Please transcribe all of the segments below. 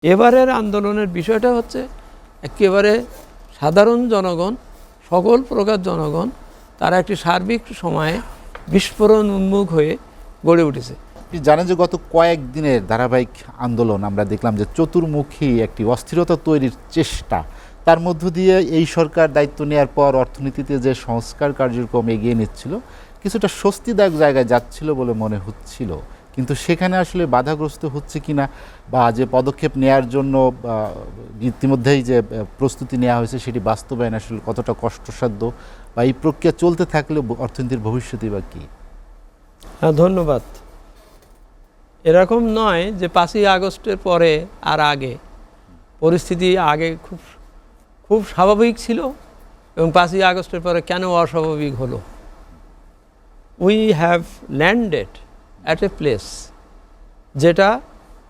এবারের আন্দোলনের বিষয়টা হচ্ছে একেবারে সাধারণ জনগণ, সকল প্রকার জনগণ তারা একটি সার্বিক সময়ে বিস্ফোরণ উন্মুখ হয়ে গড়ে উঠেছে। জানেন যে গত কয়েকদিনের ধারাবাহিক আন্দোলন আমরা দেখলাম যে চতুর্মুখী একটি অস্থিরতা তৈরির চেষ্টা, তার মধ্য দিয়ে এই সরকার দায়িত্ব নেওয়ার পর অর্থনীতিতে যে সংস্কার কার্যক্রম এগিয়ে নিচ্ছিল কিছুটা স্বস্তিদায়ক জায়গায় যাচ্ছিল বলে মনে হচ্ছিল, কিন্তু সেখানে আসলে বাধাগ্রস্ত হচ্ছে কিনা বা যে পদক্ষেপ নেয়ার জন্য ইতিমধ্যেই যে প্রস্তুতি নেওয়া হয়েছে সেটি বাস্তবায়ন আসলে কতটা কষ্টসাধ্য বা এই প্রক্রিয়া চলতে থাকলে অর্থনীতির ভবিষ্যৎ বা কী? হ্যাঁ, ধন্যবাদ। এরকম নয় যে 5ই আগস্টের পরে আর আগে পরিস্থিতি আগে খুব স্বাভাবিক ছিল এবং 5ই আগস্টের পরে কেন অস্বাভাবিক হলো। We have landed at a place যেটা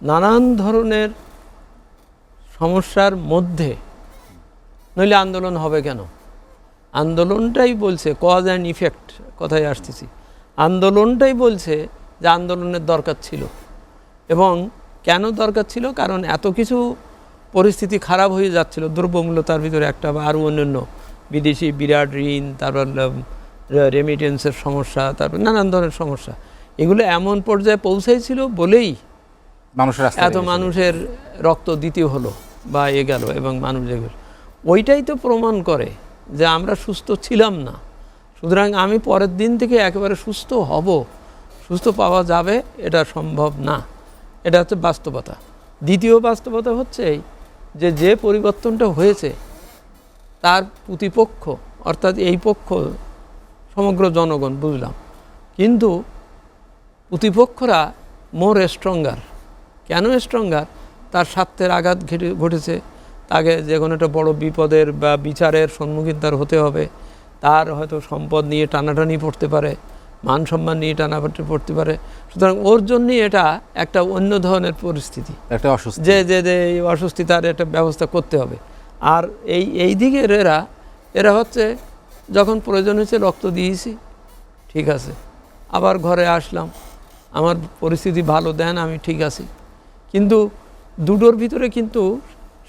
নানান ধরনের সমস্যার মধ্যে, নইলে আন্দোলন হবে কেন? আন্দোলনটাই বলছে কজ অ্যান্ড ইফেক্ট কথায় আসতেছি, আন্দোলনটাই বলছে যে আন্দোলনের দরকার ছিল। এবং কেন দরকার ছিল? কারণ এত কিছু পরিস্থিতি খারাপ হয়ে যাচ্ছিল, দ্রব্যমূল্য তার ভিতরে একটা, বা আরও অন্যান্য বিদেশি বিরাট ঋণ, তারপর রেমিটেন্সের সমস্যা, তারপর নানান ধরনের সমস্যা, এগুলো এমন পর্যায়ে পৌঁছাইছিল বলেই এত মানুষের রক্ত দিতে হলো বা এ গেল, এবং মানুষ এগুলো ওইটাই তো প্রমাণ করে যে আমরা সুস্থ ছিলাম না। সুতরাং আমি পরের দিন থেকে একেবারে সুস্থ হব, সুস্থ পাওয়া যাবে, এটা সম্ভব না। এটা হচ্ছে বাস্তবতা। দ্বিতীয় বাস্তবতা হচ্ছে যে পরিবর্তনটা হয়েছে তার প্রতিপক্ষ, অর্থাৎ এই পক্ষ সমগ্র জনগণ বুঝলাম, কিন্তু প্রতিপক্ষরা মোর স্ট্রঙ্গার। কেন স্ট্রঙ্গার? তার স্বার্থের আঘাত ঘটেছে, তাকে যে কোনো একটা বড় বিপদের বা বিচারের সম্মুখীন তার হতে হবে, তার হয়তো সম্পদ নিয়ে টানাটানি পড়তে পারে, মান সম্মান নিয়ে টানাটানি পড়তে পারে। সুতরাং ওর জন্যই এটা একটা অন্য ধরনের পরিস্থিতি, একটা অস্বস্তি, যে এই অস্বস্তি তার একটা ব্যবস্থা করতে হবে। আর এই দিকে এরা হচ্ছে যখন প্রয়োজন হয়েছে রক্ত দিয়েছি, ঠিক আছে, আবার ঘরে আসলাম, আমার পরিস্থিতি ভালো, দেন আমি ঠিক আছি। কিন্তু দুটোর ভিতরে কিন্তু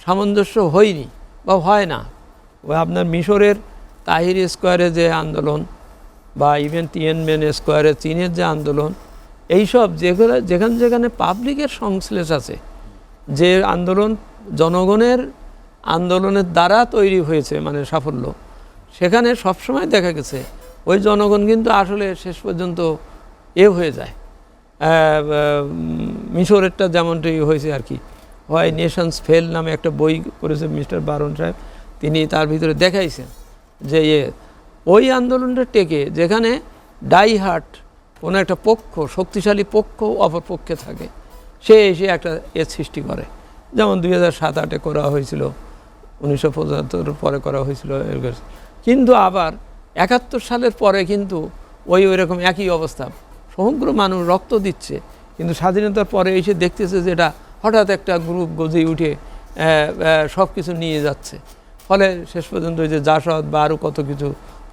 সামঞ্জস্য হয়নি বা হয় না। ওই আপনার মিশরের তাহির স্কোয়ারে যে আন্দোলন বা ইভেন তিয়েনমেন স্কোয়ারে চীনের যে আন্দোলন, এইসব যেখানে পাবলিকের সংশ্লেষ আছে, যে আন্দোলন জনগণের আন্দোলনের দ্বারা তৈরি হয়েছে মানে সাফল্য, সেখানে সবসময় দেখা গেছে ওই জনগণ কিন্তু আসলে শেষ পর্যন্ত হয়ে যায়। মিশরেরটা যেমনটাই হয়েছে আর কি। হয় নেশনস ফেল নামে একটা বই করেছে মিস্টার বারন সাহেব, তিনি তার ভিতরে দেখাইছেন যে ওই আন্দোলনটা টেকে, যেখানে ডাইহার্ট কোনো একটা পক্ষ, শক্তিশালী পক্ষ অপর পক্ষে থাকে, সে এসে একটা সৃষ্টি করে। যেমন 2007-08 করা হয়েছিল, 1975 পরে করা হয়েছিল। কিন্তু আবার 71 সালের পরে কিন্তু ওইরকম একই অবস্থা, সমগ্র মানুষ রক্ত দিচ্ছে, কিন্তু স্বাধীনতার পরে এসে দেখতেছে যে এটা হঠাৎ একটা গ্রুপ গজে উঠে সব কিছু নিয়ে যাচ্ছে। ফলে শেষ পর্যন্ত ওই যে জাসদ বা আরও কত কিছু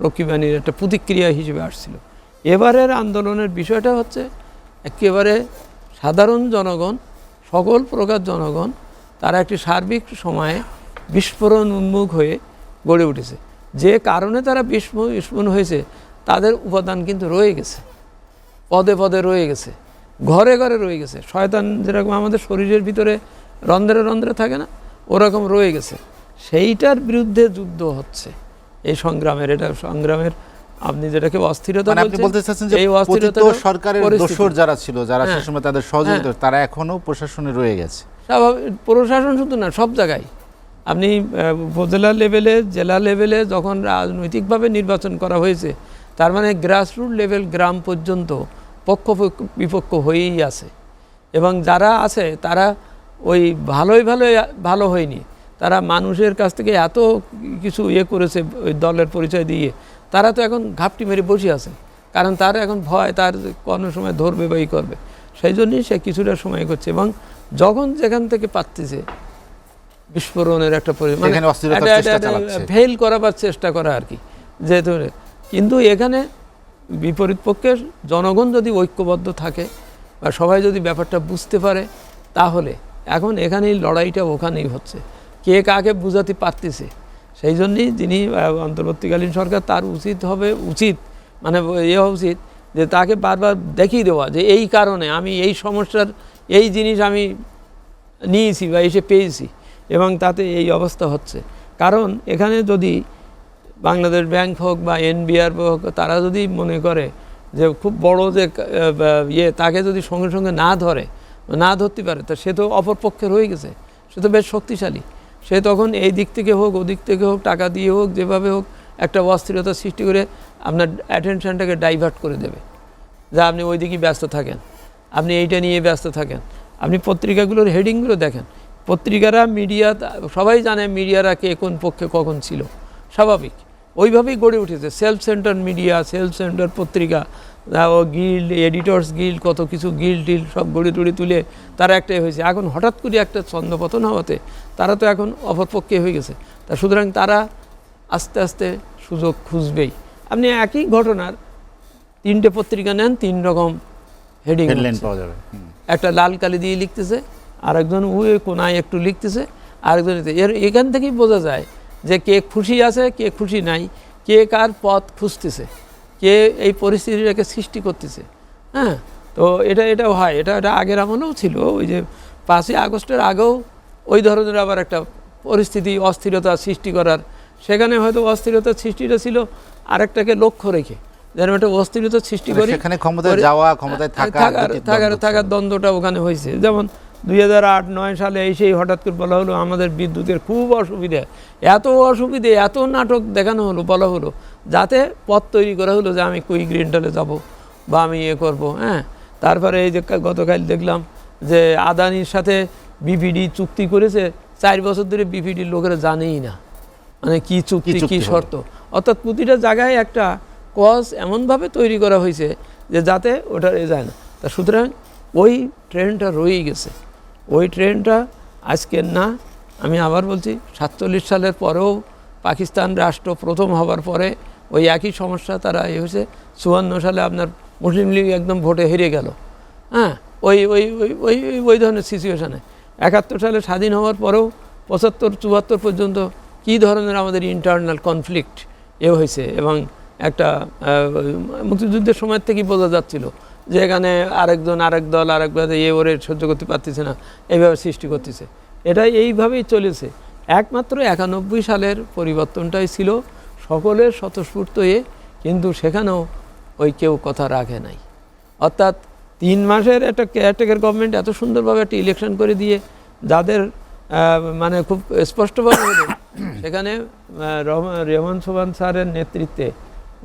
রক্ষীবাহিনীর একটা প্রতিক্রিয়া হিসেবে আসছিল। এবারের আন্দোলনের বিষয়টা হচ্ছে একেবারে সাধারণ জনগণ, সকল প্রকার জনগণ তারা একটি সার্বিক সময়ে বিস্ফোরণ উন্মুখ হয়ে গড়ে উঠেছে। যে কারণে তারা বিস্ফোরণ হয়েছে তাদের উপাদান কিন্তু রয়ে গেছে, পদে পদে রয়ে গেছে, ঘরে ঘরে রয়ে গেছে। শয়তান যেরকম আমাদের শরীরের ভিতরে রন্ধ্রে রন্ধ্রে থাকে না, ওরকম রয়ে গেছে। সেইটার বিরুদ্ধে যুদ্ধ হচ্ছে এই সংগ্রামের। এটা সংগ্রামের আপনি যেটাকে অস্থিরতা বলছেন, এই অস্থিরতা সরকারের দোসর যারা ছিল, যারা সেই সময় তাদের সহযোগিতা, তারা এখনো প্রশাসনে রয়ে গেছে। স্বাভাবিক, প্রশাসন শুধু না, সব জায়গায় আপনি উপজেলা লেভেলে, জেলা লেভেলে যখন রাজনৈতিকভাবে নির্বাচন করা হয়েছে, তার মানে গ্রাসরুট লেভেল, গ্রাম পর্যন্ত পক্ষ বিপক্ষ হয়েই আছে। এবং যারা আছে তারা ওই ভালো হয়নি, তারা মানুষের কাছ থেকে এত কিছু করেছে ওই দলের পরিচয় দিয়ে, তারা তো এখন ঘাপটি মেরে বসে আছে। কারণ তার এখন ভয়, তার কোনো সময় ধরবে বা করবে, সেই জন্যই সে কিছুটা সময় করছে। এবং যখন যেখান থেকে পাচ্ছে বিস্ফোরণের একটা পরিমাণ ফেল করাবার চেষ্টা করা আর কি, যেহেতু। কিন্তু এখানে বিপরীত পক্ষের জনগণ যদি ঐক্যবদ্ধ থাকে বা সবাই যদি ব্যাপারটা বুঝতে পারে, তাহলে এখন এখানেই লড়াইটা ওখানেই হচ্ছে, কে কাকে বুঝাতে পারতেছে। সেই জন্যই যিনি অন্তর্বর্তীকালীন সরকার, তার উচিত মানে হওয়া উচিত যে তাকে বারবার দেখিয়ে দেওয়া যে এই কারণে আমি এই সমস্যার এই জিনিস আমি নিয়েছি বা এসে পেয়েছি এবং তাতে এই অবস্থা হচ্ছে। কারণ এখানে যদি বাংলাদেশ ব্যাংক হোক বা এনবিআর হোক, তারা যদি মনে করে যে খুব বড় যে তাকে যদি সঙ্গে সঙ্গে না ধরতে পারে, তা সে তো অপরপক্ষের হয়ে গেছে, সে তো বেশ শক্তিশালী। সে তখন এই দিক থেকে হোক ওদিক থেকে হোক, টাকা দিয়ে হোক, যেভাবে হোক একটা অস্থিরতা সৃষ্টি করে আপনার অ্যাটেনশনটাকে ডাইভার্ট করে দেবে, যা আপনি ওই দিকেই ব্যস্ত থাকেন, আপনি এইটা নিয়ে ব্যস্ত থাকেন। আপনি পত্রিকাগুলোর হেডিংগুলো দেখেন, পত্রিকারা মিডিয়া সবাই জানে মিডিয়ারা কে কোন পক্ষে কখন ছিল, স্বাভাবিক ওইভাবেই গড়ে উঠেছে। Self centre media, self centre পত্রিকা, ও গিল্ড, এডিটর্স গিল্ড, কত কিছু গিল্ড টিল্ড সব গড়ে টড়ে তুলে তারা একটাই হয়েছে। এখন হঠাৎ করে একটা ছন্দপতন হওয়াতে তারা তো এখন অপরপক্ষে হয়ে গেছে। তা সুতরাং তারা আস্তে আস্তে সুযোগ খুঁজবেই। আপনি একই ঘটনার 3টে পত্রিকা নেন, 3 রকম হেডিং পাওয়া যাবে। একটা লাল কালি দিয়ে লিখতেছে, আরেকজন কোনায় একটু লিখতেছে, আরেকজন এখান থেকেই বোঝা যায় যে কে খুশি আছে, কে খুশি নাই, কে কার পথ খুঁজতেছে, কে এই পরিস্থিতিটাকে সৃষ্টি করতেছে। হ্যাঁ, তো এটাও হয়, এটা আগের আমলেও ছিল। ওই যে 5ই আগস্টের আগেও ওই ধরনের আবার একটা পরিস্থিতি, অস্থিরতা সৃষ্টি করার, সেখানে হয়তো অস্থিরতার সৃষ্টিটা ছিল আরেকটাকে লক্ষ্য রেখে, যেন একটা অস্থিরতা সৃষ্টি করি, সেখানে ক্ষমতায় যাওয়া, ক্ষমতায় থাকার দ্বন্দ্বটা ওখানে হয়েছে। যেমন 2008-9 সালে সেই হঠাৎ করে বলা হলো আমাদের বিদ্যুতের খুব অসুবিধা, এত নাটক দেখানো হলো, বলা হলো, যাতে পথ তৈরি করা হলো যে আমি কুইক রেন্টালে যাব বা আমি করব। হ্যাঁ, তারপরে এই যে গতকাল দেখলাম যে আদানির সাথে বিপিডি চুক্তি করেছে, 4 বছর ধরে বিপিডির লোকেরা জানেই না মানে কি চুক্তি, কি শর্ত। অর্থাৎ প্রতিটা জায়গায় একটা কজ এমনভাবে তৈরি করা হয়েছে যে যাতে ওটা যায় না। তা সুতরাং ওই ট্রেনটা রয়েই গেছে, ওই ট্রেনটা আজকের না, আমি আবার বলছি 47 সালের পরেও পাকিস্তান রাষ্ট্র প্রথম হবার পরে ওই একই সমস্যা তারা হয়েছে। 54 সালে আপনার মুসলিম লীগ একদম ভোটে হেরে গেল। হ্যাঁ, ওই ধরনের সিচুয়েশানে 71 সালে স্বাধীন হওয়ার পরেও 75-74 পর্যন্ত কী ধরনের আমাদের ইন্টারনাল কনফ্লিক্ট হয়েছে। এবং একটা মুক্তিযুদ্ধের সময় থেকেই বোঝা যাচ্ছিল যে এখানে আরেক দল আরেকভাবে ওরে সহ্য করতে পারতেছে না, এইভাবে সৃষ্টি করতেছে। এটাই এইভাবেই চলেছে। একমাত্র 91 সালের পরিবর্তনটাই ছিল সকলের স্বতঃস্ফূর্ত কিন্তু সেখানেও ওই কেউ কথা রাখে নাই। অর্থাৎ 3 মাসের একটা কেয়ারটেকার গভর্নমেন্ট এত সুন্দরভাবে একটা ইলেকশন করে দিয়ে যাদের মানে খুব স্পষ্টভাবে হলো, সেখানে রেহমান সোবহান স্যারের নেতৃত্বে,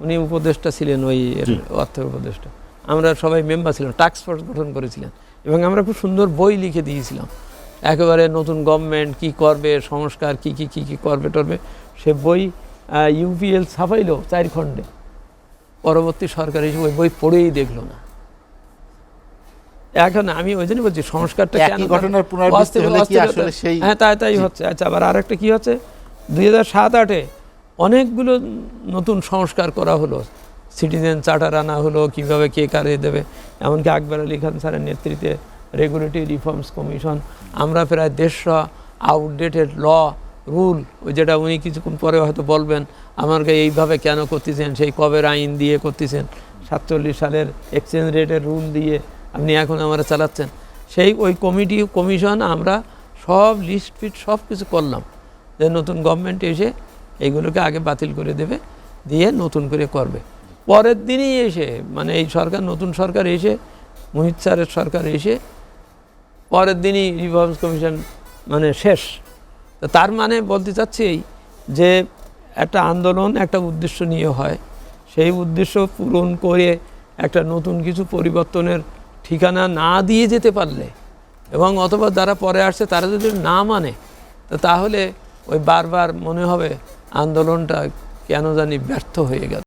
উনি উপদেষ্টা ছিলেন, ওই অর্থ উপদেষ্টা, আমরা সবাই মেম্বার ছিলাম, টাস্ক ফোর্স গঠন করেছিলেন এবং আমরা খুব সুন্দর বই লিখে দিয়েছিলাম একেবারে নতুন গভর্নমেন্ট কি করবে, সংস্কার কি করবে টরবে। সে বই ইউপিএল ছাপাইলো 4 খণ্ডে, পরবর্তী সরকার হিসেবে ওই বই পড়েই দেখলো না। এখন আমি ওই জন্য বলছি সংস্কারটা কেন ঘটনার পুনরাবৃত্তি হলে কি আসলে সেই, হ্যাঁ তাই হচ্ছে। আচ্ছা, আবার আরেকটা কি হচ্ছে, 2007-08-এ অনেকগুলো নতুন সংস্কার করা হলো, সিটিজেন চার্টার আনা হলো, কীভাবে কে কারে দেবে, এমনকি আকবর আলী খান স্যারের নেতৃত্বে রেগুলেটরি রিফর্মস কমিশন। আমরা প্রায় 150 আউটডেটেড রুল, ওই যেটা উনি কিছুক্ষণ পরে হয়তো বলবেন আমাকে এইভাবে কেন করতেছেন, সেই কবের আইন দিয়ে করতেছেন, 47 সালের এক্সচেঞ্জ রেটের রুল দিয়ে আপনি এখন আমরা চালাচ্ছেন। সেই ওই কমিশন আমরা সব লিস্ট ফিট সব কিছু করলাম যে নতুন গভর্নমেন্ট এসে এইগুলোকে আগে বাতিল করে দেবে, দিয়ে নতুন করে করবে। পরের দিনই এসে মানে এই সরকার, নতুন সরকার এসে, মোহিত স্যারের সরকার এসে পরের দিনই রিফর্মস কমিশন মানে শেষ। তার মানে বলতে চাচ্ছি যে একটা আন্দোলন একটা উদ্দেশ্য নিয়ে হয়, সেই উদ্দেশ্য পূরণ করে একটা নতুন কিছু পরিবর্তনের ঠিকানা না দিয়ে যেতে পারলে, এবং অথবা যারা পরে আসছে তারা যদি না মানে, তাহলে ওই বারবার মনে হবে আন্দোলনটা কেন জানি ব্যর্থ হয়ে গেল।